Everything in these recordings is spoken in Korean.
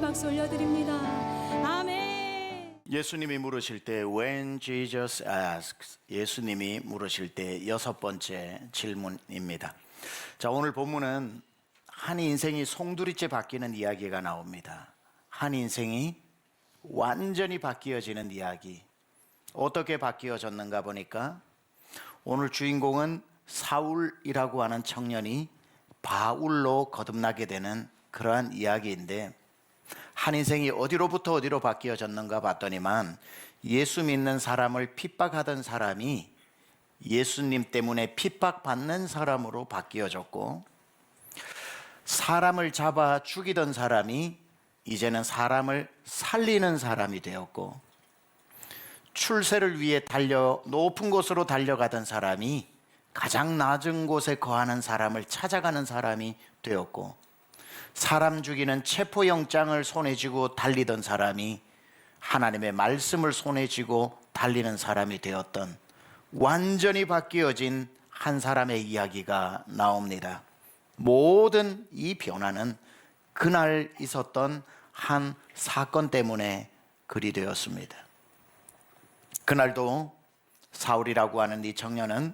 박수 올려드립니다. 아멘. 예수님이 물으실 때 When Jesus asks, 예수님이 물으실 때 6번째 질문입니다. 자, 오늘 본문은 한 인생이 송두리째 바뀌는 이야기가 나옵니다. 한 인생이 완전히 바뀌어지는 이야기. 어떻게 바뀌어졌는가 보니까 오늘 주인공은 사울이라고 하는 청년이 바울로 거듭나게 되는 그러한 이야기인데, 한 인생이 어디로부터 어디로 바뀌어졌는가 봤더니만 예수 믿는 사람을 핍박하던 사람이 예수님 때문에 핍박받는 사람으로 바뀌어졌고, 사람을 잡아 죽이던 사람이 이제는 사람을 살리는 사람이 되었고, 출세를 위해 높은 곳으로 달려가던 사람이 가장 낮은 곳에 거하는 사람을 찾아가는 사람이 되었고, 사람 죽이는 체포영장을 손에 쥐고 달리던 사람이 하나님의 말씀을 손에 쥐고 달리는 사람이 되었던 완전히 바뀌어진 한 사람의 이야기가 나옵니다. 모든 이 변화는 그날 있었던 한 사건 때문에 그리 되었습니다. 그날도 사울이라고 하는 이 청년은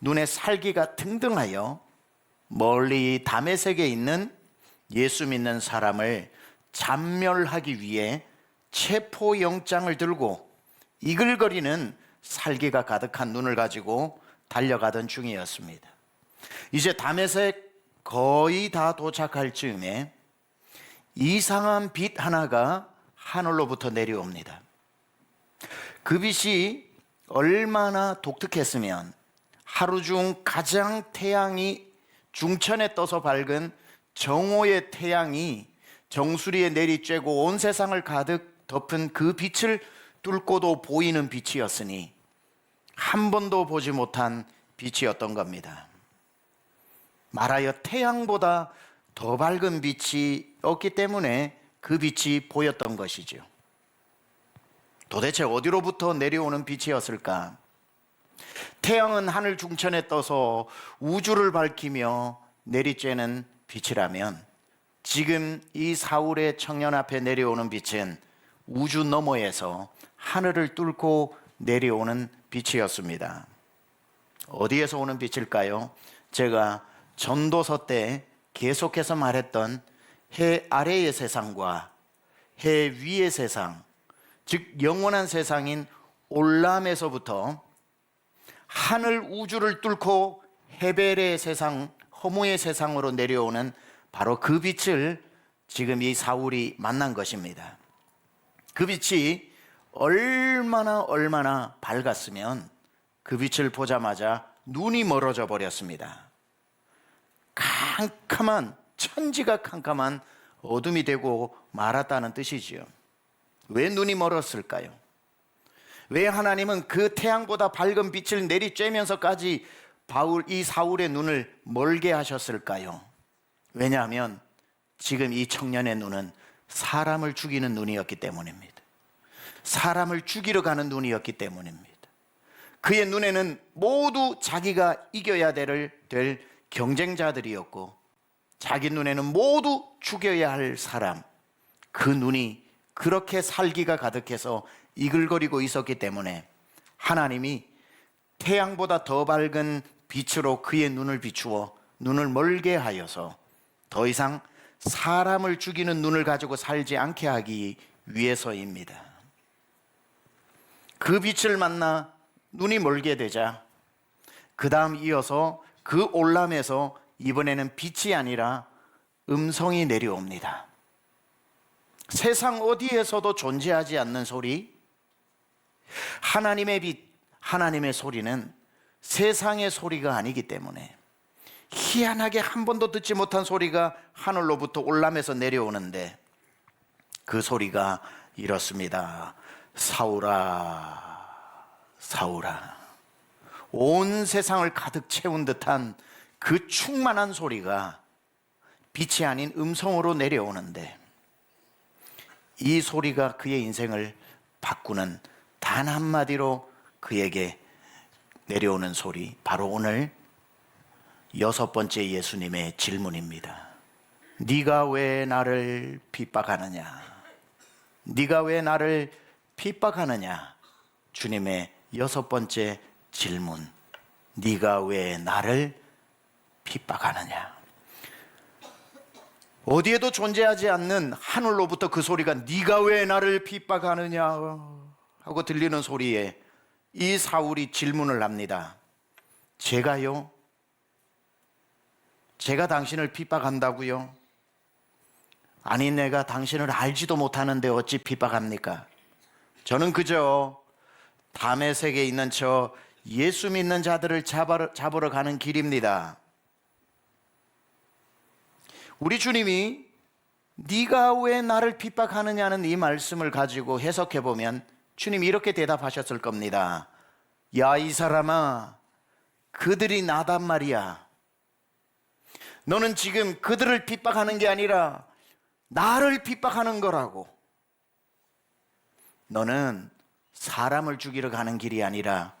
눈에 살기가 등등하여 멀리 다메섹에 있는 예수 믿는 사람을 잡멸하기 위해 체포영장을 들고 이글거리는 살기가 가득한 눈을 가지고 달려가던 중이었습니다. 이제 다메섹 거의 다 도착할 즈음에 이상한 빛 하나가 하늘로부터 내려옵니다. 그 빛이 얼마나 독특했으면 하루 중 가장 태양이 중천에 떠서 밝은 정오의 태양이 정수리에 내리쬐고 온 세상을 가득 덮은 그 빛을 뚫고도 보이는 빛이었으니 한 번도 보지 못한 빛이었던 겁니다. 말하여 태양보다 더 밝은 빛이 없기 때문에 그 빛이 보였던 것이죠. 도대체 어디로부터 내려오는 빛이었을까? 태양은 하늘 중천에 떠서 우주를 밝히며 내리쬐는 빛이라면 지금 이 사울의 청년 앞에 내려오는 빛은 우주 너머에서 하늘을 뚫고 내려오는 빛이었습니다. 어디에서 오는 빛일까요? 제가 전도서 때 계속해서 말했던 해 아래의 세상과 해 위의 세상, 즉 영원한 세상인 올람에서부터 하늘 우주를 뚫고 헤벨의 세상, 허무의 세상으로 내려오는 바로 그 빛을 지금 이 사울이 만난 것입니다. 그 빛이 얼마나 밝았으면 그 빛을 보자마자 눈이 멀어져 버렸습니다. 캄캄한, 천지가 캄캄한 어둠이 되고 말았다는 뜻이지요. 왜 눈이 멀었을까요? 왜 하나님은 그 태양보다 밝은 빛을 내리쬐면서까지 이 사울의 눈을 멀게 하셨을까요? 왜냐하면 지금 이 청년의 눈은 사람을 죽이는 눈이었기 때문입니다. 사람을 죽이러 가는 눈이었기 때문입니다. 그의 눈에는 모두 자기가 이겨야 될 경쟁자들이었고 자기 눈에는 모두 죽여야 할 사람, 그 눈이 그렇게 살기가 가득해서 이글거리고 있었기 때문에 하나님이 태양보다 더 밝은 빛으로 그의 눈을 비추어 눈을 멀게 하여서 더 이상 사람을 죽이는 눈을 가지고 살지 않게 하기 위해서입니다. 그 빛을 만나 눈이 멀게 되자 그 다음 이어서 그 올람에서 이번에는 빛이 아니라 음성이 내려옵니다. 세상 어디에서도 존재하지 않는 소리, 하나님의 빛, 하나님의 소리는 세상의 소리가 아니기 때문에 희한하게 한 번도 듣지 못한 소리가 하늘로부터 올람에서 내려오는데 그 소리가 이렇습니다. 사울아, 사울아. 온 세상을 가득 채운 듯한 그 충만한 소리가 빛이 아닌 음성으로 내려오는데 이 소리가 그의 인생을 바꾸는 단 한마디로 그에게 내려오는 소리, 바로 오늘 6번째 예수님의 질문입니다. 네가 왜 나를 핍박하느냐? 네가 왜 나를 핍박하느냐? 주님의 6번째 질문. 네가 왜 나를 핍박하느냐? 어디에도 존재하지 않는 하늘로부터 그 소리가 네가 왜 나를 핍박하느냐 하고 들리는 소리에 이 사울이 질문을 합니다. 제가요? 제가 당신을 핍박한다고요? 아니, 내가 당신을 알지도 못하는데 어찌 핍박합니까? 저는 그저 다메섹에 있는 저 예수 믿는 자들을 잡으러 가는 길입니다. 우리 주님이 네가 왜 나를 핍박하느냐는 이 말씀을 가지고 해석해 보면 주님이 이렇게 대답하셨을 겁니다. 야, 이 사람아, 그들이 나단 말이야. 너는 지금 그들을 핍박하는 게 아니라 나를 핍박하는 거라고. 너는 사람을 죽이러 가는 길이 아니라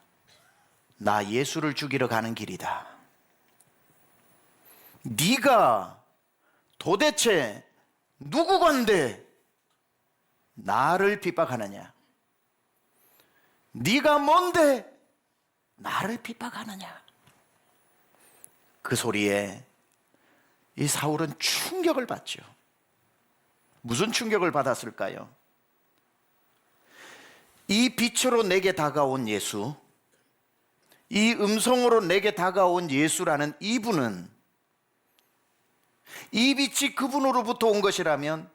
나 예수를 죽이러 가는 길이다. 네가 도대체 누구건데 나를 핍박하느냐? 네가 뭔데 나를 핍박하느냐? 그 소리에 이 사울은 충격을 받죠. 무슨 충격을 받았을까요? 이 빛으로 내게 다가온 예수, 이 음성으로 내게 다가온 예수라는 이분은, 이 빛이 그분으로부터 온 것이라면,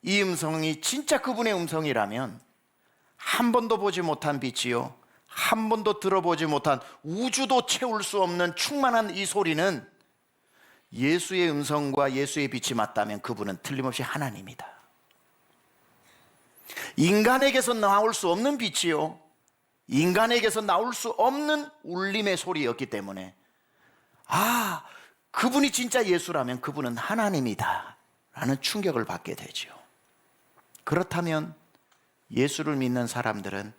이 음성이 진짜 그분의 음성이라면 한 번도 보지 못한 빛이요, 한 번도 들어보지 못한, 우주도 채울 수 없는 충만한 이 소리는 예수의 음성과 예수의 빛이 맞다면 그분은 틀림없이 하나님이다. 인간에게서 나올 수 없는 빛이요, 인간에게서 나올 수 없는 울림의 소리였기 때문에 그분이 진짜 예수라면 그분은 하나님이다 라는 충격을 받게 되죠. 그렇다면 예수를 믿는 사람들은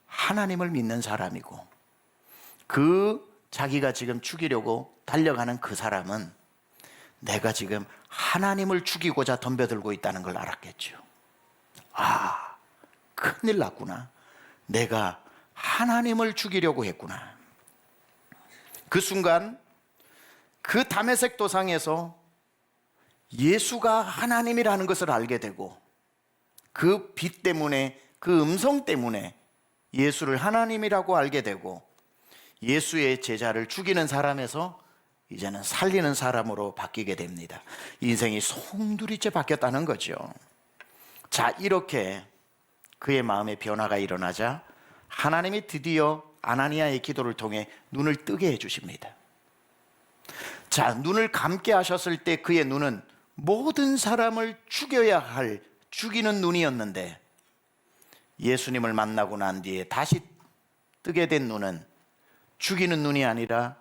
하나님을 믿는 사람이고, 자기가 지금 죽이려고 달려가는 그 사람은 내가 지금 하나님을 죽이고자 덤벼들고 있다는 걸 알았겠죠. 큰일 났구나. 내가 하나님을 죽이려고 했구나. 그 순간 그 다메섹 도상에서 예수가 하나님이라는 것을 알게 되고, 그 빛 때문에, 그 음성 때문에 예수를 하나님이라고 알게 되고, 예수의 제자를 죽이는 사람에서 이제는 살리는 사람으로 바뀌게 됩니다. 인생이 송두리째 바뀌었다는 거죠. 자, 이렇게 그의 마음에 변화가 일어나자 하나님이 드디어 아나니아의 기도를 통해 눈을 뜨게 해주십니다. 자, 눈을 감게 하셨을 때 그의 눈은 모든 사람을 죽여야 할 죽이는 눈이었는데, 예수님을 만나고 난 뒤에 다시 뜨게 된 눈은 죽이는 눈이 아니라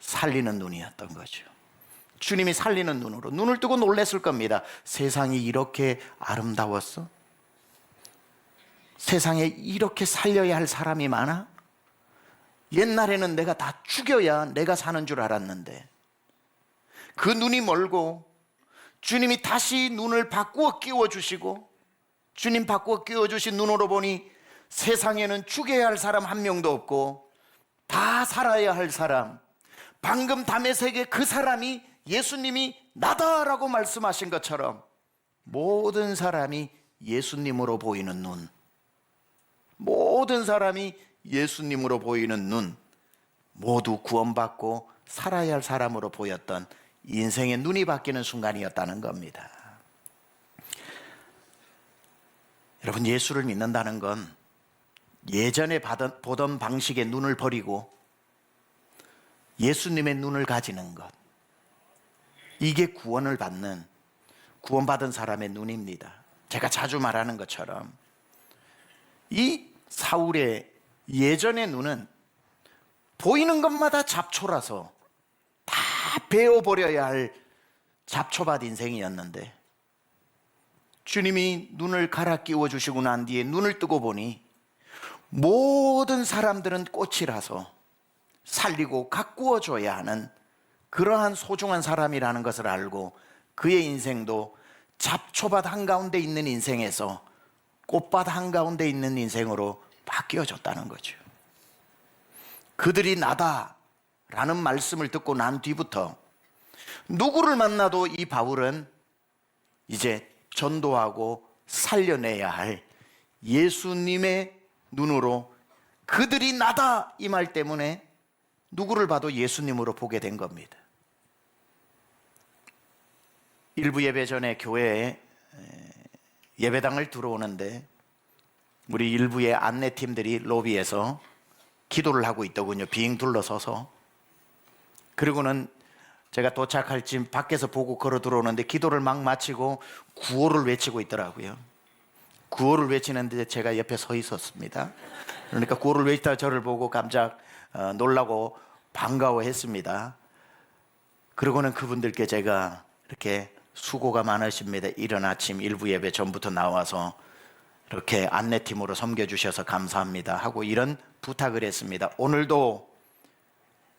살리는 눈이었던 거죠. 주님이 살리는 눈으로 눈을 뜨고 놀랐을 겁니다. 세상이 이렇게 아름다웠어? 세상에 이렇게 살려야 할 사람이 많아? 옛날에는 내가 다 죽여야 내가 사는 줄 알았는데, 그 눈이 멀고 주님이 다시 눈을 바꾸어 끼워주시고, 주님 바꾸어 끼워주신 눈으로 보니 세상에는 죽여야 할 사람 한 명도 없고 다 살아야 할 사람, 방금 다메섹의 그 사람이 예수님이 나다라고 말씀하신 것처럼 모든 사람이 예수님으로 보이는 눈, 모든 사람이 예수님으로 보이는 눈, 모두 구원받고 살아야 할 사람으로 보였던 인생의 눈이 바뀌는 순간이었다는 겁니다. 여러분, 예수를 믿는다는 건 예전에 보던 방식의 눈을 버리고 예수님의 눈을 가지는 것, 이게 구원받은 사람의 눈입니다. 제가 자주 말하는 것처럼 이 사울의 예전의 눈은 보이는 것마다 잡초라서 다 베어버려야 할 잡초밭 인생이었는데, 주님이 눈을 갈아 끼워주시고 난 뒤에 눈을 뜨고 보니 모든 사람들은 꽃이라서 살리고 가꾸어줘야 하는 그러한 소중한 사람이라는 것을 알고, 그의 인생도 잡초밭 한가운데 있는 인생에서 꽃밭 한가운데 있는 인생으로 바뀌어졌다는 거죠. 그들이 나다라는 말씀을 듣고 난 뒤부터 누구를 만나도 이 바울은 이제 전도하고 살려내야 할 예수님의 눈으로, 그들이 나다 이 말 때문에 누구를 봐도 예수님으로 보게 된 겁니다. 일부 예배 전에 교회에 예배당을 들어오는데 우리 일부의 안내팀들이 로비에서 기도를 하고 있더군요. 빙 둘러서서. 그리고는 제가 도착할 쯤 밖에서 보고 걸어 들어오는데 기도를 막 마치고 구호를 외치고 있더라고요. 구호를 외치는데 제가 옆에 서 있었습니다. 그러니까 구호를 외치다가 저를 보고 깜짝 놀라고 반가워했습니다. 그러고는 그분들께 제가 이렇게 수고가 많으십니다, 이른 아침 일부 예배 전부터 나와서 이렇게 안내팀으로 섬겨주셔서 감사합니다 하고 이런 부탁을 했습니다. 오늘도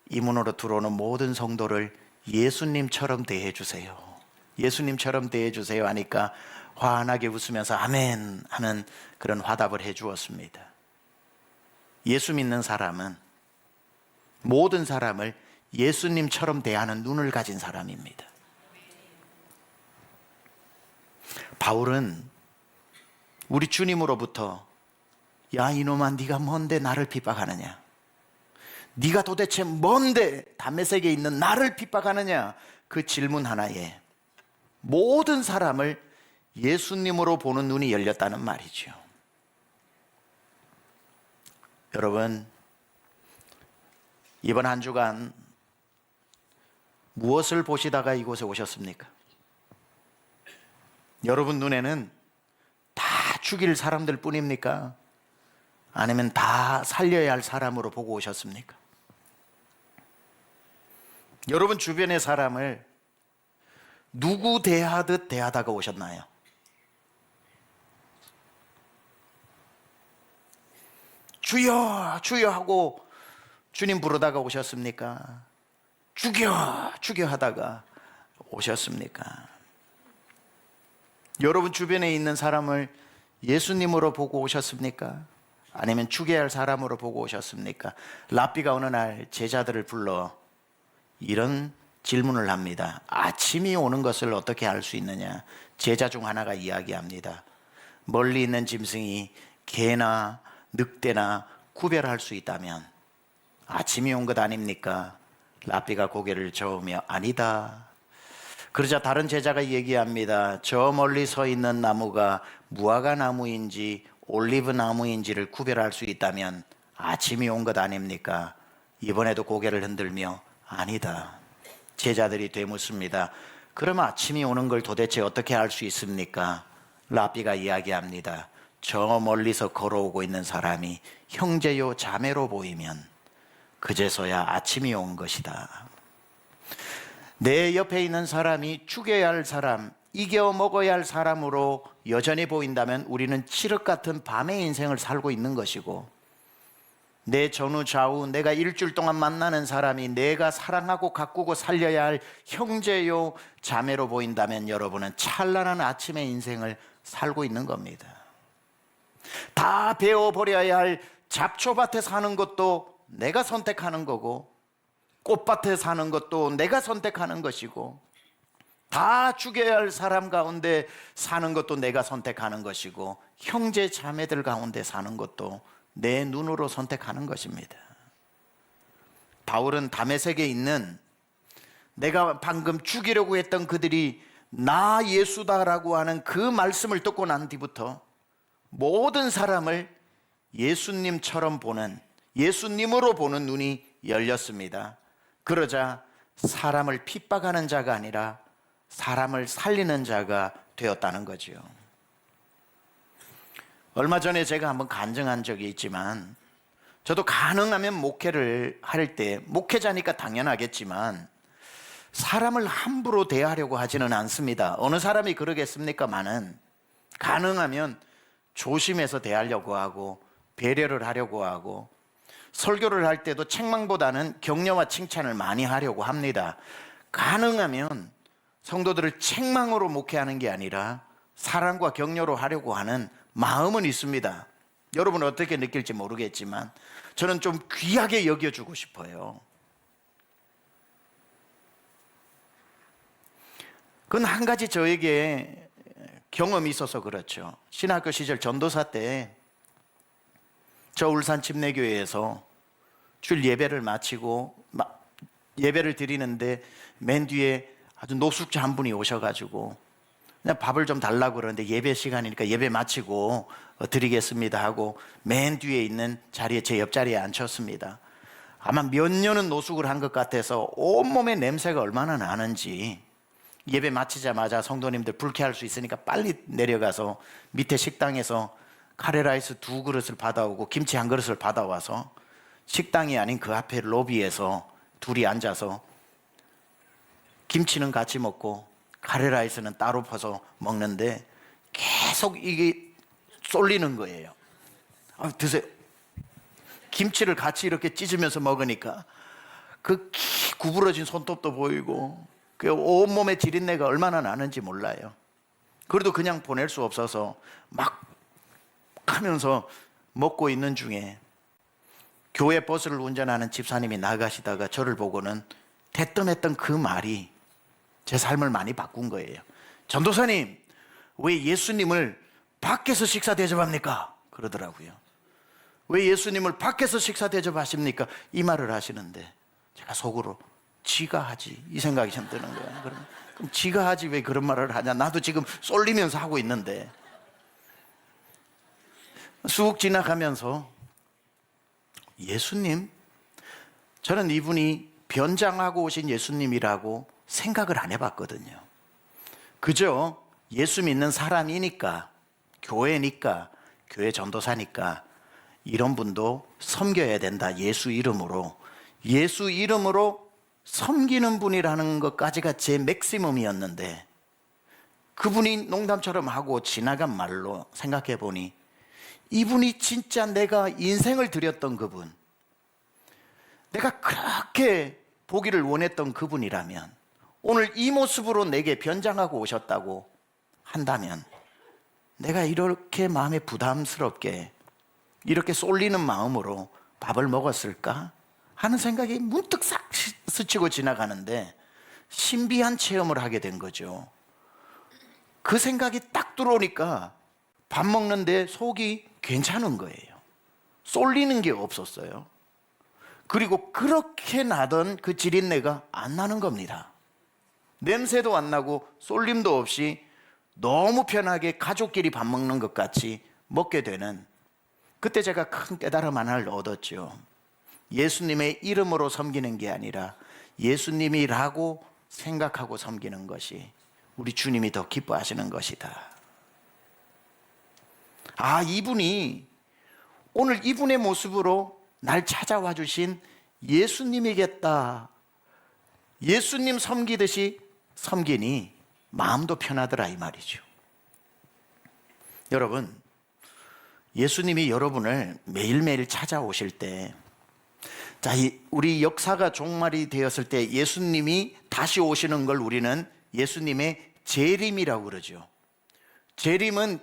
이 문으로 들어오는 모든 성도를 예수님처럼 대해주세요, 예수님처럼 대해주세요 하니까 환하게 웃으면서 아멘 하는 그런 화답을 해주었습니다. 예수 믿는 사람은 모든 사람을 예수님처럼 대하는 눈을 가진 사람입니다. 바울은 우리 주님으로부터 야 이놈아, 네가 뭔데 나를 핍박하느냐, 네가 도대체 뭔데 다메섹에 있는 나를 핍박하느냐, 그 질문 하나에 모든 사람을 예수님으로 보는 눈이 열렸다는 말이죠. 여러분, 이번 한 주간 무엇을 보시다가 이곳에 오셨습니까? 여러분 눈에는 다 죽일 사람들 뿐입니까? 아니면 다 살려야 할 사람으로 보고 오셨습니까? 여러분 주변의 사람을 누구 대하듯 대하다가 오셨나요? 주여 주여 하고 주님 부르다가 오셨습니까? 죽여 죽여 하다가 오셨습니까? 여러분 주변에 있는 사람을 예수님으로 보고 오셨습니까? 아니면 죽여야 할 사람으로 보고 오셨습니까? 랍비가 어느 날 제자들을 불러 이런 질문을 합니다. 아침이 오는 것을 어떻게 알 수 있느냐? 제자 중 하나가 이야기합니다. 멀리 있는 짐승이 개나 늑대나 구별할 수 있다면 아침이 온 것 아닙니까? 랍비가 고개를 저으며 아니다. 그러자 다른 제자가 얘기합니다. 저 멀리 서 있는 나무가 무화과 나무인지 올리브 나무인지를 구별할 수 있다면 아침이 온 것 아닙니까? 이번에도 고개를 흔들며 아니다. 제자들이 되묻습니다. 그럼 아침이 오는 걸 도대체 어떻게 알 수 있습니까? 랍비가 이야기합니다. 저 멀리서 걸어오고 있는 사람이 형제요 자매로 보이면 그제서야 아침이 온 것이다. 내 옆에 있는 사람이 죽여야 할 사람, 이겨 먹어야 할 사람으로 여전히 보인다면 우리는 칠흑 같은 밤의 인생을 살고 있는 것이고, 내 전후 좌우 내가 일주일 동안 만나는 사람이 내가 사랑하고 가꾸고 살려야 할 형제요 자매로 보인다면 여러분은 찬란한 아침의 인생을 살고 있는 겁니다. 다 베어버려야 할 잡초밭에 사는 것도 내가 선택하는 거고, 꽃밭에 사는 것도 내가 선택하는 것이고, 다 죽여야 할 사람 가운데 사는 것도 내가 선택하는 것이고, 형제 자매들 가운데 사는 것도 내 눈으로 선택하는 것입니다. 바울은 다메섹에 있는 내가 방금 죽이려고 했던 그들이 나 예수다라고 하는 그 말씀을 듣고 난 뒤부터 모든 사람을 예수님처럼 보는, 예수님으로 보는 눈이 열렸습니다. 그러자 사람을 핍박하는 자가 아니라 사람을 살리는 자가 되었다는 거죠. 얼마 전에 제가 한번 간증한 적이 있지만, 저도 가능하면 목회를 할 때, 목회자니까 당연하겠지만 사람을 함부로 대하려고 하지는 않습니다. 어느 사람이 그러겠습니까마는 가능하면 조심해서 대하려고 하고 배려를 하려고 하고, 설교를 할 때도 책망보다는 격려와 칭찬을 많이 하려고 합니다. 가능하면 성도들을 책망으로 목회하는 게 아니라 사랑과 격려로 하려고 하는 마음은 있습니다. 여러분은 어떻게 느낄지 모르겠지만 저는 좀 귀하게 여겨주고 싶어요. 그건 한 가지 저에게 경험이 있어서 그렇죠. 신학교 시절 전도사 때 저 울산 침례교회에서 줄 예배를 마치고 예배를 드리는데 맨 뒤에 아주 노숙자 한 분이 오셔가지고 그냥 밥을 좀 달라고 그러는데 예배 시간이니까 예배 마치고 드리겠습니다 하고 맨 뒤에 있는 자리에, 제 옆자리에 앉혔습니다. 아마 몇 년은 노숙을 한 것 같아서 온몸에 냄새가 얼마나 나는지, 예배 마치자마자 성도님들 불쾌할 수 있으니까 빨리 내려가서 밑에 식당에서 카레라이스 2그릇을 받아오고 김치 1그릇을 받아와서 식당이 아닌 그 앞에 로비에서 둘이 앉아서 김치는 같이 먹고 카레라이스는 따로 퍼서 먹는데 계속 이게 쏠리는 거예요. 드세요. 김치를 같이 이렇게 찢으면서 먹으니까 그 구부러진 손톱도 보이고 그 온몸에 지린내가 얼마나 나는지 몰라요. 그래도 그냥 보낼 수 없어서 막 하면서 먹고 있는 중에 교회 버스를 운전하는 집사님이 나가시다가 저를 보고는 대뜸했던 그 말이 제 삶을 많이 바꾼 거예요. 전도사님, 왜 예수님을 밖에서 식사 대접합니까? 그러더라고요. 왜 예수님을 밖에서 식사 대접하십니까? 이 말을 하시는데 제가 속으로 지가 하지, 이 생각이 좀 드는 거예요. 그럼 지가 하지 왜 그런 말을 하냐? 나도 지금 쏠리면서 하고 있는데. 쑥 지나가면서 예수님? 저는 이분이 변장하고 오신 예수님이라고 생각을 안 해봤거든요. 그저 예수 믿는 사람이니까, 교회니까, 교회 전도사니까 이런 분도 섬겨야 된다. 예수 이름으로. 예수 이름으로 섬기는 분이라는 것까지가 제 맥시멈이었는데, 그분이 농담처럼 하고 지나간 말로 생각해 보니 이분이 진짜 내가 인생을 드렸던 그분, 내가 그렇게 보기를 원했던 그분이라면 오늘 이 모습으로 내게 변장하고 오셨다고 한다면 내가 이렇게 마음에 부담스럽게 이렇게 쏠리는 마음으로 밥을 먹었을까 하는 생각이 문득 싹 스치고 지나가는데 신비한 체험을 하게 된 거죠. 그 생각이 딱 들어오니까 밥 먹는데 속이 괜찮은 거예요. 쏠리는 게 없었어요. 그리고 그렇게 나던 그 지린내가 안 나는 겁니다. 냄새도 안 나고 쏠림도 없이 너무 편하게 가족끼리 밥 먹는 것 같이 먹게 되는, 그때 제가 큰 깨달음 하나를 얻었죠. 예수님의 이름으로 섬기는 게 아니라 예수님이라고 생각하고 섬기는 것이 우리 주님이 더 기뻐하시는 것이다. 아, 이분이 오늘 이분의 모습으로 날 찾아와 주신 예수님이겠다. 예수님 섬기듯이 섬기니 마음도 편하더라, 이 말이죠. 여러분, 예수님이 여러분을 매일매일 찾아오실 때, 자, 우리 역사가 종말이 되었을 때 예수님이 다시 오시는 걸 우리는 예수님의 재림이라고 그러죠. 재림은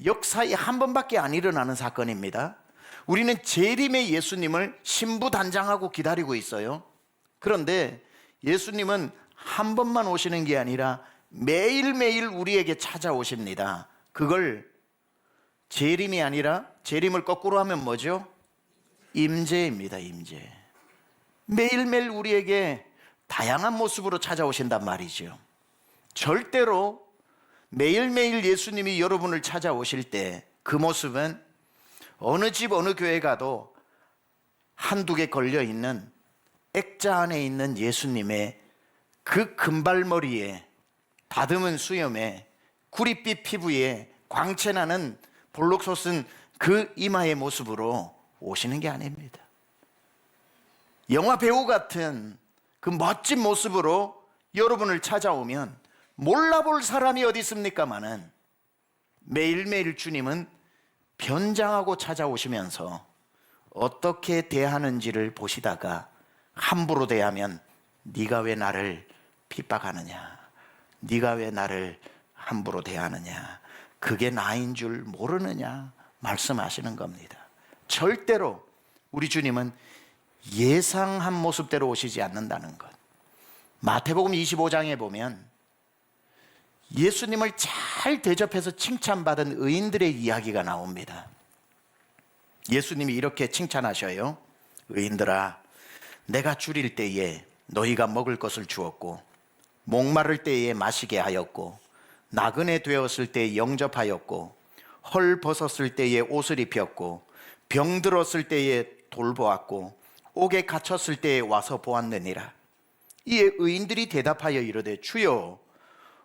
역사에 한 번밖에 안 일어나는 사건입니다. 우리는 재림의 예수님을 신부단장하고 기다리고 있어요. 그런데 예수님은 한 번만 오시는 게 아니라 매일매일 우리에게 찾아오십니다. 그걸 재림이 아니라, 재림을 거꾸로 하면 뭐죠? 임재입니다. 임재. 매일매일 우리에게 다양한 모습으로 찾아오신단 말이죠. 절대로 매일매일 예수님이 여러분을 찾아오실 때 그 모습은 어느 집 어느 교회 가도 한두 개 걸려있는 액자 안에 있는 예수님의 그 금발머리에 다듬은 수염에 구릿빛 피부에 광채나는 볼록 솟은 그 이마의 모습으로 오시는 게 아닙니다. 영화 배우 같은 그 멋진 모습으로 여러분을 찾아오면 몰라볼 사람이 어디 있습니까마는 매일매일 주님은 변장하고 찾아오시면서 어떻게 대하는지를 보시다가 함부로 대하면 네가 왜 나를 핍박하느냐, 네가 왜 나를 함부로 대하느냐, 그게 나인 줄 모르느냐 말씀하시는 겁니다. 절대로 우리 주님은 예상한 모습대로 오시지 않는다는 것. 마태복음 25장에 보면 예수님을 잘 대접해서 칭찬받은 의인들의 이야기가 나옵니다. 예수님이 이렇게 칭찬하셔요. 의인들아, 내가 줄일 때에 너희가 먹을 것을 주었고, 목마를 때에 마시게 하였고, 나그네 되었을 때에 영접하였고, 헐 벗었을 때에 옷을 입혔고, 병들었을 때에 돌보았고, 옥에 갇혔을 때에 와서 보았느니라. 이에 의인들이 대답하여 이르되 주여,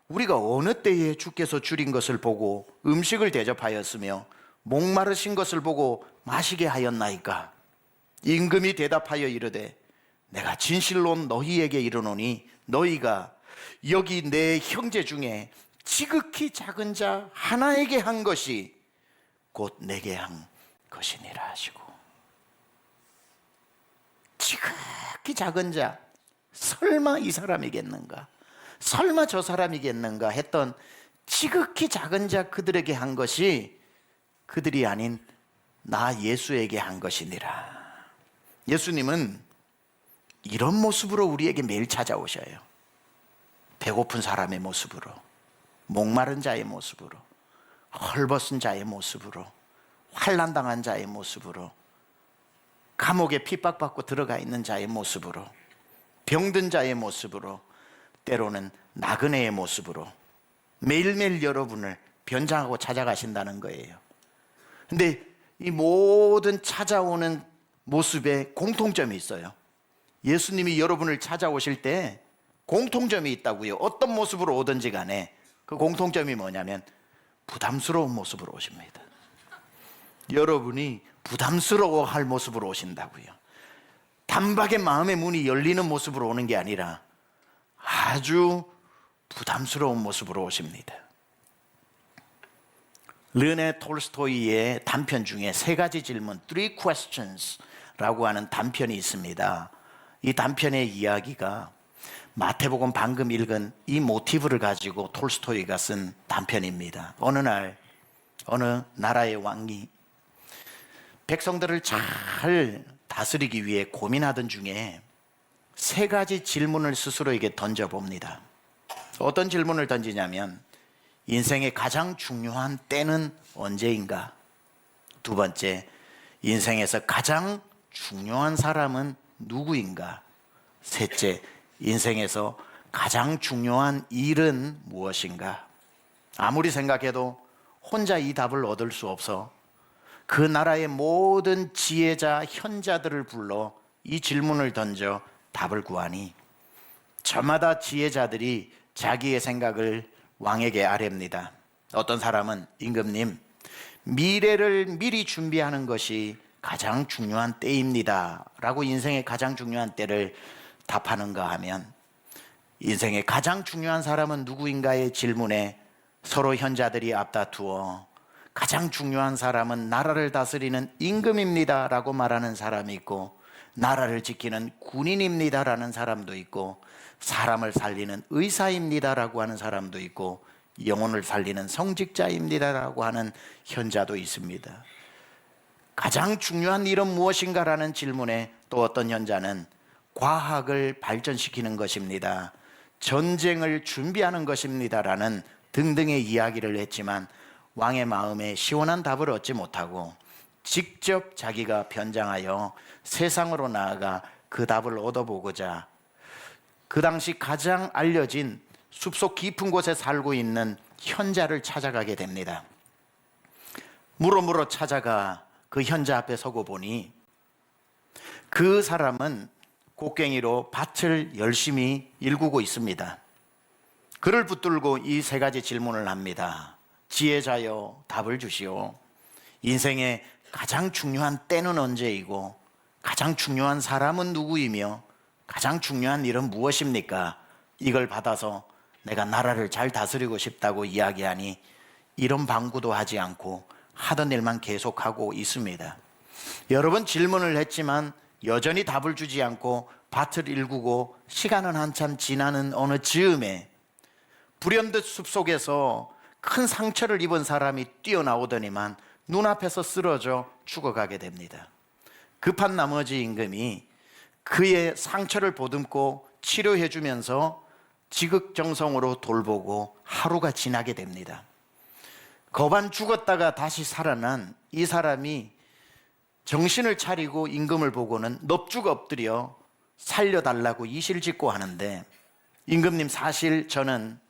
우리가 어느 때에 주께서 줄인 것을 보고 음식을 대접하였으며 목마르신 것을 보고 마시게 하였나이까? 임금이 대답하여 이르되 내가 진실로 너희에게 이르노니 너희가 여기 내 형제 중에 지극히 작은 자 하나에게 한 것이 곧 내게 한 것이니라 하시고, 지극히 작은 자, 설마 이 사람이겠는가, 설마 저 사람이겠는가 했던 지극히 작은 자 그들에게 한 것이 그들이 아닌 나 예수에게 한 것이니라. 예수님은 이런 모습으로 우리에게 매일 찾아오셔요. 배고픈 사람의 모습으로, 목마른 자의 모습으로, 헐벗은 자의 모습으로, 환난당한 자의 모습으로, 감옥에 핍박받고 들어가 있는 자의 모습으로, 병든 자의 모습으로, 때로는 나그네의 모습으로 매일매일 여러분을 변장하고 찾아가신다는 거예요. 근데 이 모든 찾아오는 모습에 공통점이 있어요. 예수님이 여러분을 찾아오실 때 공통점이 있다고요. 어떤 모습으로 오든지 간에 그 공통점이 뭐냐면 부담스러운 모습으로 오십니다. 여러분이 부담스러워할 모습으로 오신다고요. 단박에 마음의 문이 열리는 모습으로 오는 게 아니라 아주 부담스러운 모습으로 오십니다. 르네 톨스토이의 단편 중에 세 가지 질문, Three Questions라고 하는 단편이 있습니다. 이 단편의 이야기가 마태복음 방금 읽은 이 모티브를 가지고 톨스토이가 쓴 단편입니다. 어느 날 어느 나라의 왕이 백성들을 잘 다스리기 위해 고민하던 중에 세 가지 질문을 스스로에게 던져봅니다. 어떤 질문을 던지냐면 인생의 가장 중요한 때는 언제인가? 두 번째, 인생에서 가장 중요한 사람은 누구인가? 셋째, 인생에서 가장 중요한 일은 무엇인가? 아무리 생각해도 혼자 이 답을 얻을 수 없어 그 나라의 모든 지혜자, 현자들을 불러 이 질문을 던져 답을 구하니 저마다 지혜자들이 자기의 생각을 왕에게 아뢰입니다. 어떤 사람은 임금님, 미래를 미리 준비하는 것이 가장 중요한 때입니다 라고 인생의 가장 중요한 때를 답하는가 하면 인생의 가장 중요한 사람은 누구인가의 질문에 서로 현자들이 앞다투어 가장 중요한 사람은 나라를 다스리는 임금입니다 라고 말하는 사람이 있고 나라를 지키는 군인입니다 라는 사람도 있고 사람을 살리는 의사입니다 라고 하는 사람도 있고 영혼을 살리는 성직자입니다 라고 하는 현자도 있습니다. 가장 중요한 일은 무엇인가 라는 질문에 또 어떤 현자는 과학을 발전시키는 것입니다, 전쟁을 준비하는 것입니다 라는 등등의 이야기를 했지만 왕의 마음에 시원한 답을 얻지 못하고 직접 자기가 변장하여 세상으로 나아가 그 답을 얻어보고자 그 당시 가장 알려진 숲속 깊은 곳에 살고 있는 현자를 찾아가게 됩니다. 물어 찾아가 그 현자 앞에 서고 보니 그 사람은 곡괭이로 밭을 열심히 일구고 있습니다. 그를 붙들고 이 세 가지 질문을 합니다. 지혜자여, 답을 주시오. 인생의 가장 중요한 때는 언제이고 가장 중요한 사람은 누구이며 가장 중요한 일은 무엇입니까? 이걸 받아서 내가 나라를 잘 다스리고 싶다고 이야기하니 이런 방구도 하지 않고 하던 일만 계속하고 있습니다. 여러 번 질문을 했지만 여전히 답을 주지 않고 밭을 일구고 시간은 한참 지나는 어느 즈음에 불현듯 숲속에서 큰 상처를 입은 사람이 뛰어나오더니만 눈앞에서 쓰러져 죽어가게 됩니다. 급한 나머지 임금이 그의 상처를 보듬고 치료해 주면서 지극정성으로 돌보고 하루가 지나게 됩니다. 거반 죽었다가 다시 살아난 이 사람이 정신을 차리고 임금을 보고는 넙죽 엎드려 살려달라고 이실직고 하는데, 임금님, 사실 저는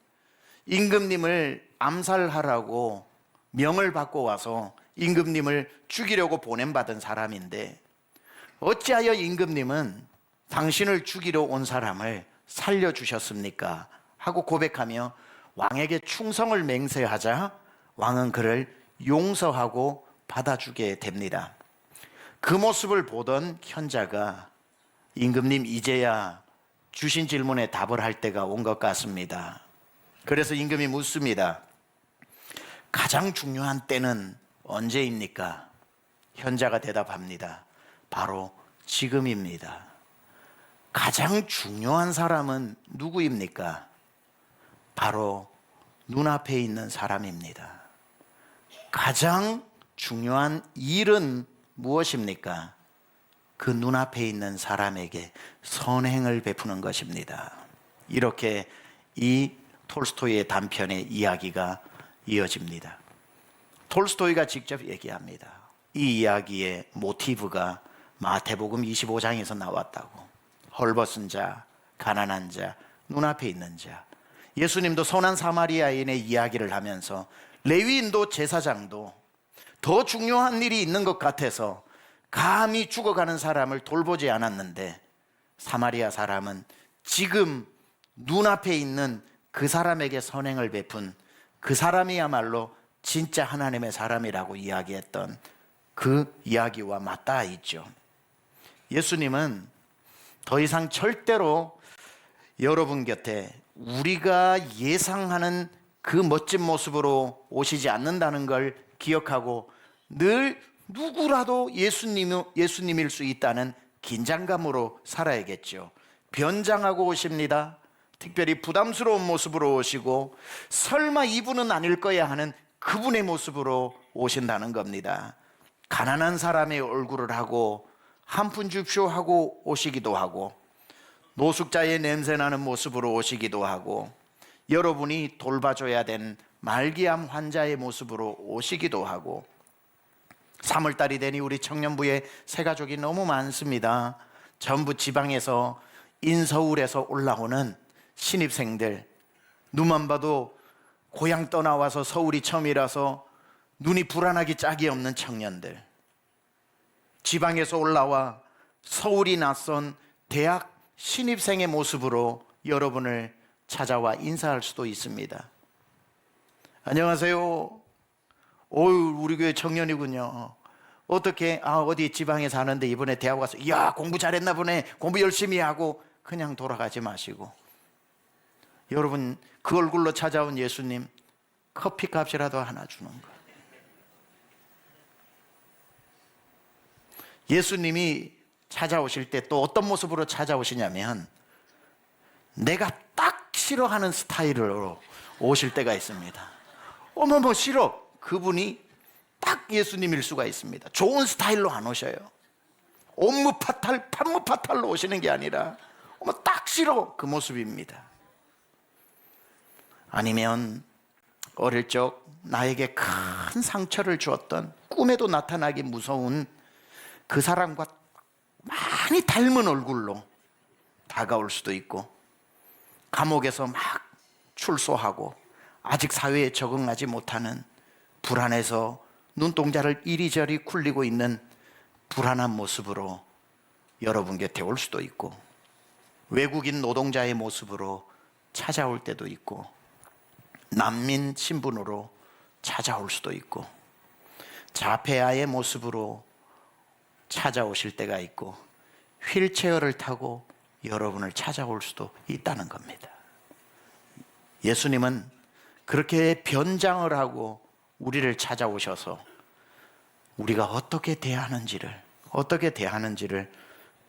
임금님을 암살하라고 명을 받고 와서 임금님을 죽이려고 보냄받은 사람인데 어찌하여 임금님은 당신을 죽이러 온 사람을 살려주셨습니까? 하고 고백하며 왕에게 충성을 맹세하자 왕은 그를 용서하고 받아주게 됩니다. 그 모습을 보던 현자가 임금님, 이제야 주신 질문에 답을 할 때가 온 것 같습니다. 그래서 임금이 묻습니다. 가장 중요한 때는 언제입니까? 현자가 대답합니다. 바로 지금입니다. 가장 중요한 사람은 누구입니까? 바로 눈앞에 있는 사람입니다. 가장 중요한 일은 무엇입니까? 그 눈앞에 있는 사람에게 선행을 베푸는 것입니다. 이렇게 이 톨스토이의 단편의 이야기가 이어집니다. 톨스토이가 직접 얘기합니다. 이 이야기의 모티브가 마태복음 25장에서 나왔다고. 헐벗은 자, 가난한 자, 눈앞에 있는 자. 예수님도 선한 사마리아인의 이야기를 하면서 레위인도 제사장도 더 중요한 일이 있는 것 같아서 감히 죽어가는 사람을 돌보지 않았는데 사마리아 사람은 지금 눈앞에 있는 그 사람에게 선행을 베푼 그 사람이야말로 진짜 하나님의 사람이라고 이야기했던 그 이야기와 맞닿아 있죠. 예수님은 더 이상 절대로 여러분 곁에 우리가 예상하는 그 멋진 모습으로 오시지 않는다는 걸 기억하고 늘 누구라도 예수님일 수 있다는 긴장감으로 살아야겠죠. 변장하고 오십니다. 특별히 부담스러운 모습으로 오시고 설마 이분은 아닐 거야 하는 그분의 모습으로 오신다는 겁니다. 가난한 사람의 얼굴을 하고 한 푼 줍쇼 하고 오시기도 하고 노숙자의 냄새나는 모습으로 오시기도 하고 여러분이 돌봐줘야 된 말기암 환자의 모습으로 오시기도 하고 3월달이 되니 우리 청년부에 새가족이 너무 많습니다. 전부 지방에서 인서울에서 올라오는 신입생들, 눈만 봐도 고향 떠나와서 서울이 처음이라서 눈이 불안하기 짝이 없는 청년들, 지방에서 올라와 서울이 낯선 대학 신입생의 모습으로 여러분을 찾아와 인사할 수도 있습니다. 안녕하세요. 어유 우리 교회 청년이군요. 어떻게 어디 지방에 사는데 이번에 대학 와서 이야 공부 잘했나 보네, 공부 열심히 하고 그냥 돌아가지 마시고 여러분 그 얼굴로 찾아온 예수님 커피값이라도 하나 주는 거예요. 예수님이 찾아오실 때 또 어떤 모습으로 찾아오시냐면 내가 딱 싫어하는 스타일로 오실 때가 있습니다. 어머머 싫어. 그분이 딱 예수님일 수가 있습니다. 좋은 스타일로 안 오셔요. 옴무파탈 판무파탈로 오시는 게 아니라 어머 딱 싫어 그 모습입니다. 아니면 어릴 적 나에게 큰 상처를 주었던 꿈에도 나타나기 무서운 그 사람과 많이 닮은 얼굴로 다가올 수도 있고 감옥에서 막 출소하고 아직 사회에 적응하지 못하는 불안해서 눈동자를 이리저리 굴리고 있는 불안한 모습으로 여러분 곁에 올 수도 있고 외국인 노동자의 모습으로 찾아올 때도 있고 난민 신분으로 찾아올 수도 있고 자폐아의 모습으로 찾아오실 때가 있고 휠체어를 타고 여러분을 찾아올 수도 있다는 겁니다. 예수님은 그렇게 변장을 하고 우리를 찾아오셔서 우리가 어떻게 대하는지를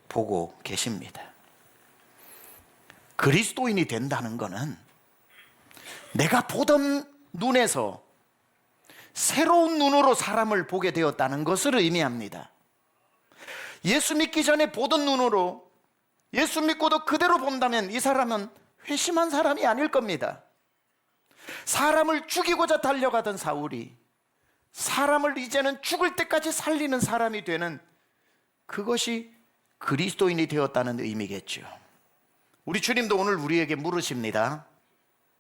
보고 계십니다. 그리스도인이 된다는 것은 내가 보던 눈에서 새로운 눈으로 사람을 보게 되었다는 것을 의미합니다. 예수 믿기 전에 보던 눈으로 예수 믿고도 그대로 본다면 이 사람은 회심한 사람이 아닐 겁니다. 사람을 죽이고자 달려가던 사울이 사람을 이제는 죽을 때까지 살리는 사람이 되는 그것이 그리스도인이 되었다는 의미겠죠. 우리 주님도 오늘 우리에게 물으십니다.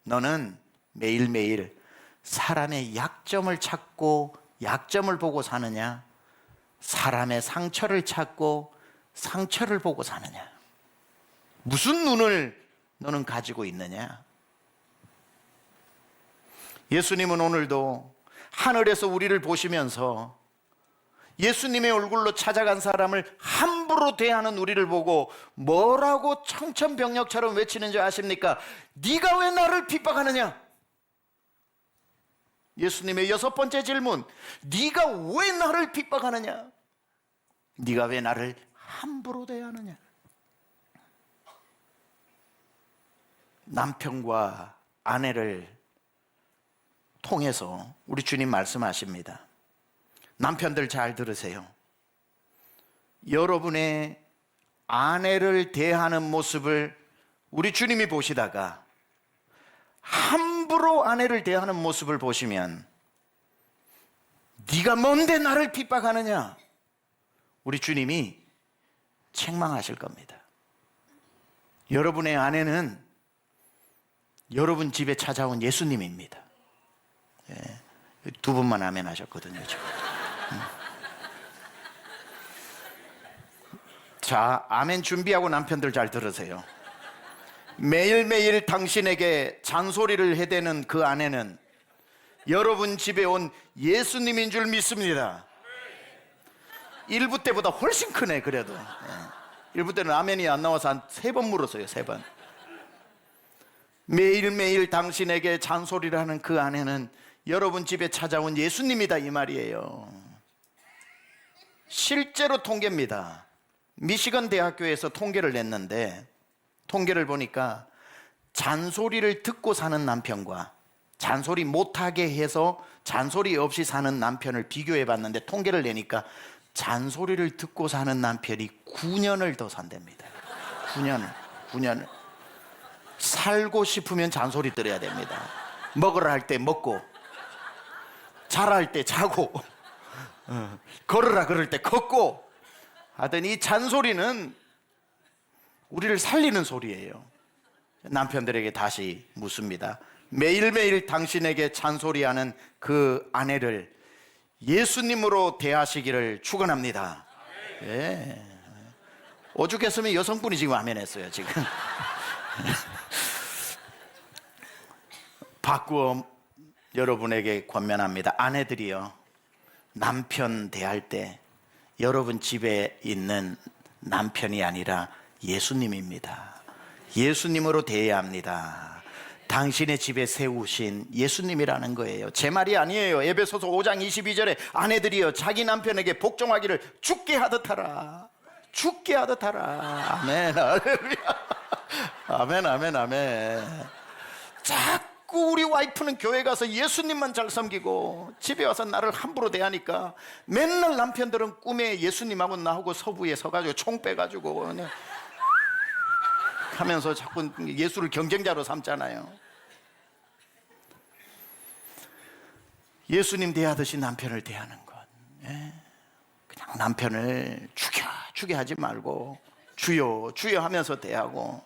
너는 매일매일 사람의 약점을 찾고 약점을 보고 사느냐? 사람의 상처를 찾고 상처를 보고 사느냐? 무슨 눈을 너는 가지고 있느냐? 예수님은 오늘도 하늘에서 우리를 보시면서 예수님의 얼굴로 찾아간 사람을 함부로 대하는 우리를 보고 뭐라고 청천벽력처럼 외치는지 아십니까? 네가 왜 나를 핍박하느냐? 예수님의 6번째 질문, 네가 왜 나를 핍박하느냐? 네가 왜 나를 함부로 대하느냐? 남편과 아내를 통해서 우리 주님 말씀하십니다. 남편들 잘 들으세요. 여러분의 아내를 대하는 모습을 우리 주님이 보시다가 함부로 아내를 대하는 모습을 보시면 네가 뭔데 나를 핍박하느냐? 우리 주님이 책망하실 겁니다. 여러분의 아내는 여러분 집에 찾아온 예수님입니다. 예, 두 분만 아멘 하셨거든요 지금. 자, 아멘 준비하고 남편들 잘 들으세요. 매일매일 당신에게 잔소리를 해대는 그 아내는 여러분 집에 온 예수님인 줄 믿습니다. 일부 때보다 훨씬 크네. 그래도 일부 때는 아멘이 안 나와서 한 3번 물었어요. 3번. 매일매일 당신에게 잔소리를 하는 그 아내는 여러분 집에 찾아온 예수님이다, 이 말이에요. 실제로 통계입니다. 미시건 대학교에서 통계를 냈는데, 통계를 보니까 잔소리를 듣고 사는 남편과 잔소리 못하게 해서 잔소리 없이 사는 남편을 비교해 봤는데, 통계를 내니까 잔소리를 듣고 사는 남편이 9년을 더 산답니다. 9년을. 살고 싶으면 잔소리 들어야 됩니다. 먹으라 할 때 먹고, 자랄 때 자고, 걸으라 그럴 때 걷고 하더니, 이 잔소리는 우리를 살리는 소리예요. 남편들에게 다시 묻습니다. 매일매일 당신에게 잔소리하는 그 아내를 예수님으로 대하시기를 축원합니다. 예. 오죽했으면 여성분이 지금 아멘 했어요. 지금 바꾸어 여러분에게 권면합니다. 아내들이요, 남편 대할 때 여러분 집에 있는 남편이 아니라 예수님입니다. 예수님으로 대해야 합니다. 당신의 집에 세우신 예수님이라는 거예요. 제 말이 아니에요. 에베소서 5장 22절에 아내들이여 자기 남편에게 복종하기를 죽게 하듯 하라. 죽게 하듯 하라. 아멘. 할렐루야. 아멘, 아멘, 아멘. 자꾸 우리 와이프는 교회 가서 예수님만 잘 섬기고 집에 와서 나를 함부로 대하니까 맨날 남편들은 꿈에 예수님하고 나하고 서부에 서가지고 총 빼가지고 그냥 하면서 자꾸 예수를 경쟁자로 삼잖아요. 예수님 대하듯이 남편을 대하는 것. 그냥 남편을 죽여 하지 말고 주여 주여 하면서 대하고,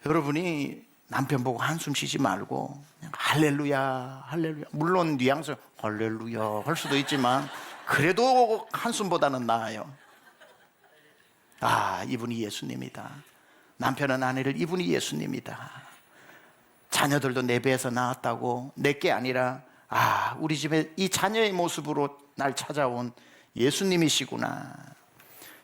여러분이 남편 보고 한숨 쉬지 말고 그냥 할렐루야 할렐루야, 물론 뉘앙스 할렐루야 할 수도 있지만 그래도 한숨보다는 나아요. 아, 이분이 예수님이다. 남편은 아내를 이분이 예수님이다. 자녀들도 내 배에서 나왔다고 내게 아니라, 아, 우리 집에 이 자녀의 모습으로 날 찾아온 예수님이시구나.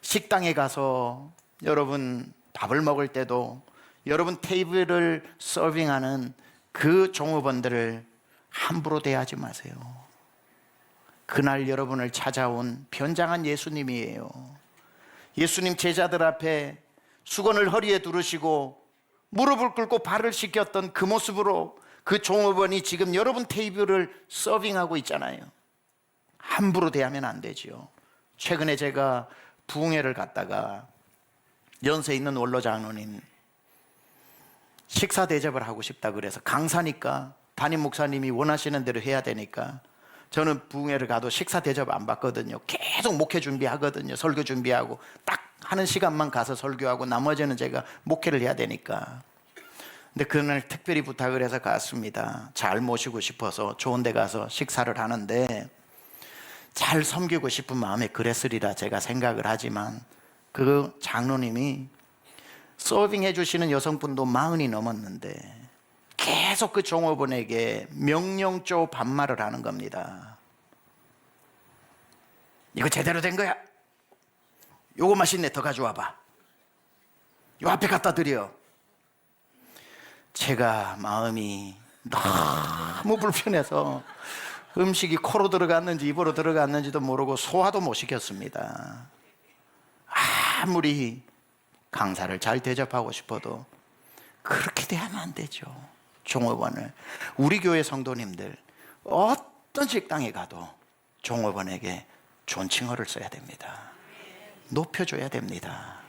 식당에 가서 여러분 밥을 먹을 때도 여러분 테이블을 서빙하는 그 종업원들을 함부로 대하지 마세요. 그날 여러분을 찾아온 변장한 예수님이에요. 예수님 제자들 앞에 수건을 허리에 두르시고 무릎을 꿇고 발을 씻겼던 그 모습으로 그 종업원이 지금 여러분 테이블을 서빙하고 있잖아요. 함부로 대하면 안 되지요. 최근에 제가 부흥회를 갔다가 연세 있는 원로 장로님 식사 대접을 하고 싶다 그래서, 강사니까 담임 목사님이 원하시는 대로 해야 되니까 저는 부흥회를 가도 식사 대접 안 받거든요. 계속 목회 준비하거든요. 설교 준비하고 딱 하는 시간만 가서 설교하고 나머지는 제가 목회를 해야 되니까. 근데 그날 특별히 부탁을 해서 갔습니다. 잘 모시고 싶어서 좋은 데 가서 식사를 하는데, 잘 섬기고 싶은 마음에 그랬으리라 제가 생각을 하지만, 그 장로님이 서빙해 주시는 여성분도 40이 넘었는데 계속 그 종업원에게 명령조 반말을 하는 겁니다. 이거 제대로 된 거야? 요거 맛있네, 더 가져와봐. 요 앞에 갖다 드려. 제가 마음이 너무 불편해서 음식이 코로 들어갔는지 입으로 들어갔는지도 모르고 소화도 못 시켰습니다. 아무리 강사를 잘 대접하고 싶어도 그렇게 대하면 안 되죠. 종업원을. 우리 교회 성도님들 어떤 식당에 가도 종업원에게 존칭어를 써야 됩니다. 높여줘야 됩니다.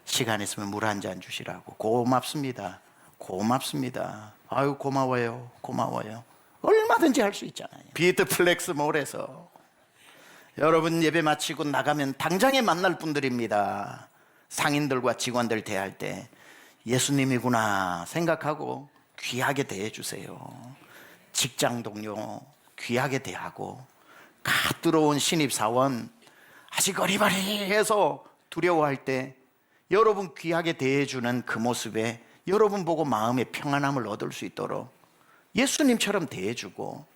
시간 있으면 물 한 잔 주시라고. 고맙습니다. 고맙습니다. 아유, 고마워요. 고마워요. 얼마든지 할 수 있잖아요. 비트 플렉스 몰에서 여러분 예배 마치고 나가면 당장에 만날 분들입니다. 상인들과 직원들 대할 때 예수님이구나 생각하고 귀하게 대해주세요. 직장 동료 귀하게 대하고, 갓 들어온 신입사원 아직 어리바리해서 두려워할 때 여러분 귀하게 대해주는 그 모습에 여러분 보고 마음의 평안함을 얻을 수 있도록 예수님처럼 대해주고,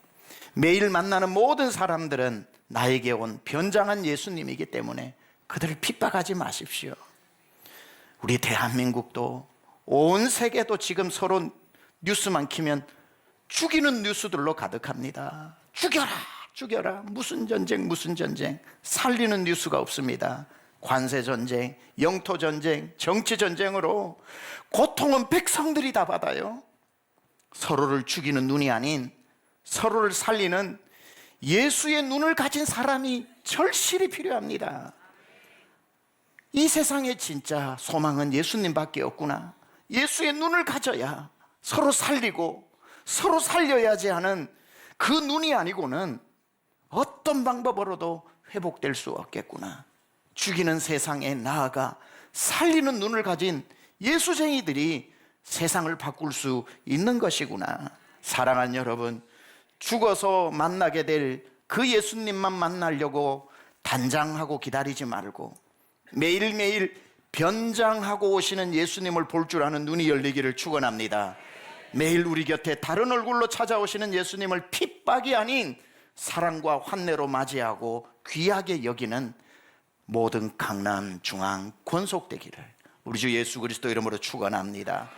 매일 만나는 모든 사람들은 나에게 온 변장한 예수님이기 때문에 그들을 핍박하지 마십시오. 우리 대한민국도 온 세계도 지금 서로 뉴스만 키면 죽이는 뉴스들로 가득합니다. 죽여라 죽여라, 무슨 전쟁 무슨 전쟁. 살리는 뉴스가 없습니다. 관세 전쟁, 영토 전쟁, 정치 전쟁으로 고통은 백성들이 다 받아요. 서로를 죽이는 눈이 아닌 서로를 살리는 예수의 눈을 가진 사람이 절실히 필요합니다. 이 세상에 진짜 소망은 예수님밖에 없구나. 예수의 눈을 가져야 서로 살리고 서로 살려야지 하는 그 눈이 아니고는 어떤 방법으로도 회복될 수 없겠구나. 죽이는 세상에 나아가 살리는 눈을 가진 예수쟁이들이 세상을 바꿀 수 있는 것이구나. 사랑하는 여러분, 죽어서 만나게 될 그 예수님만 만나려고 단장하고 기다리지 말고 매일매일 변장하고 오시는 예수님을 볼 줄 아는 눈이 열리기를 축원합니다. 매일 우리 곁에 다른 얼굴로 찾아오시는 예수님을 핍박이 아닌 사랑과 환내로 맞이하고 귀하게 여기는 모든 강남 중앙 권속되기를 우리 주 예수 그리스도 이름으로 축원합니다.